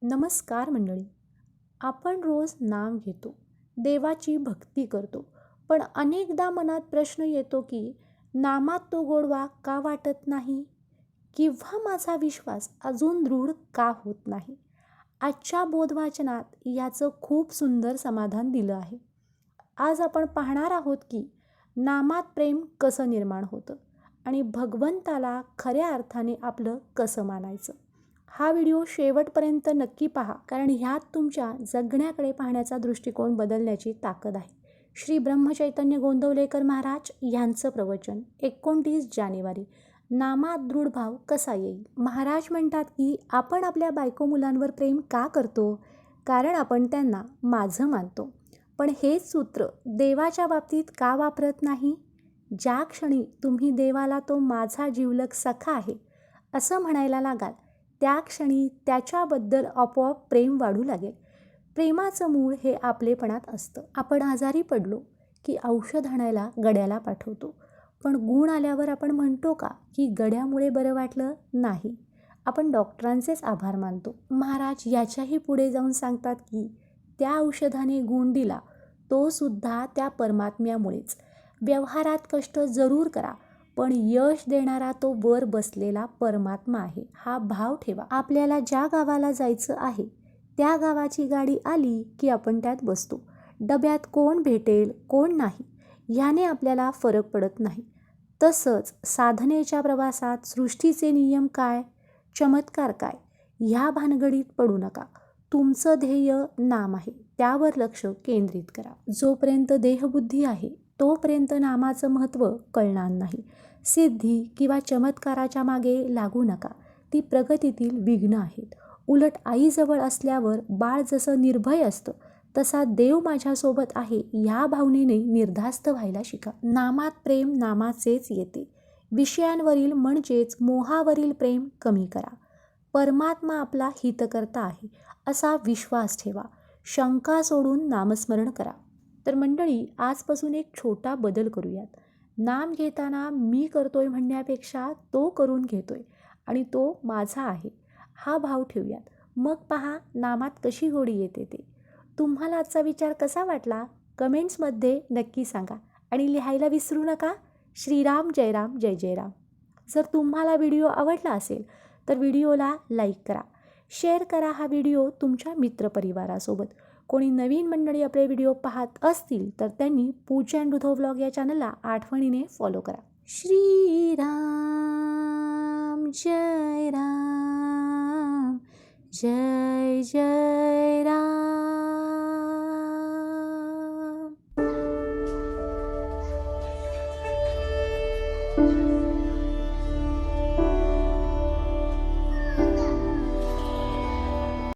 नमस्कार मंडळी. आपण रोज नाम घेतो, देवाची भक्ती करतो, पण अनेकदा मनात प्रश्न येतो की नामात तो गोडवा का वाटत नाही, किंवा माझा विश्वास अजून दृढ का होत नाही. आजच्या बोधवाचनात याचं खूप सुंदर समाधान दिलं आहे. आज आपण पाहणार आहोत की नामात प्रेम कसं निर्माण होतं आणि भगवंताला खऱ्या अर्थाने आपलं कसं मानायचं. हा व्हिडिओ शेवटपर्यंत नक्की पहा, कारण ह्यात तुमच्या जगण्याकडे पाहण्याचा दृष्टिकोन बदलण्याची ताकद आहे. श्री ब्रह्मचैतन्य गोंदवलेकर महाराज यांचं प्रवचन 29 जानेवारी. नामात दृढ भाव कसा येईल. महाराज म्हणतात की आपण आपल्या बायको मुलांवर प्रेम का करतो, कारण आपण त्यांना माझं मानतो. पण हेच सूत्र देवाच्या बाबतीत का वापरत नाही. ज्या क्षणी तुम्ही देवाला तो माझा जिवलग सखा आहे असं म्हणायला लागाल, त्या क्षणी त्याच्याबद्दल आपोआप प्रेम वाढू लागेल. प्रेमाचं मूळ हे आपलेपणात असतं. आपण आजारी पडलो की औषध आणायला गड्याला पाठवतो, पण गुण आल्यावर आपण म्हणतो का की गड्यामुळे बरं वाटलं नाही. आपण डॉक्टरांचेच आभार मानतो. महाराज याच्याही पुढे जाऊन सांगतात की त्या औषधाने गुण दिला तो सुद्धा त्या परमात्म्यामुळेच. व्यवहारात कष्ट जरूर करा, पण यश देणारा तो वर बसलेला परमात्मा आहे हा भाव ठेवा. आपल्याला ज्या गावाला जायचं आहे त्या गावाची गाडी आली की आपण त्यात बसतो. डब्यात कोण भेटेल कोण नाही ह्याने आपल्याला फरक पडत नाही. तसंच साधनेच्या प्रवासात सृष्टीचे नियम काय, चमत्कार काय, ह्या भानगडीत पडू नका. तुमचं ध्येय नाम आहे, त्यावर लक्ष केंद्रित करा. जोपर्यंत देहबुद्धी आहे तोपर्यंत नामाचं महत्त्व कळणार नाही. सिद्धी किंवा चमत्काराच्या मागे लागू नका, ती प्रगतीतील विघ्न आहेत. उलट आईजवळ असल्यावर बाळ जसं निर्भय असतं तसा देव माझ्यासोबत आहे ह्या भावनेने निर्धास्त व्हायला शिका. नामात प्रेम नामाचेच येते. विषयांवरील म्हणजेच मोहावरील प्रेम कमी करा. परमात्मा आपला हितकर्ता आहे असा विश्वास ठेवा. शंका सोडून नामस्मरण करा. तर मंडळी, आजपासून एक छोटा बदल करूयात. नाम घेताना मी करतोय म्हणण्यापेक्षा तो करून घेतोय आणि तो माझा आहे हा भाव ठेवूयात. मग पहा नामात कशी गोडी येते ते. तुम्हाला आजचा विचार कसा वाटला कमेंट्समध्ये नक्की सांगा आणि लिहायला विसरू नका. श्रीराम जय राम जय जय राम. जर तुम्हाला व्हिडिओ आवडला असेल तर व्हिडिओला लाईक करा, शेअर करा हा व्हिडिओ तुमच्या मित्रपरिवारासोबत. कोणी नवीन मंडळी आपले व्हिडिओ पाहत असतील तर त्यांनी पूजा अँड उद्धव व्लॉग या चॅनलला आठवणीने फॉलो करा. श्रीराम जय राम जय जय राम.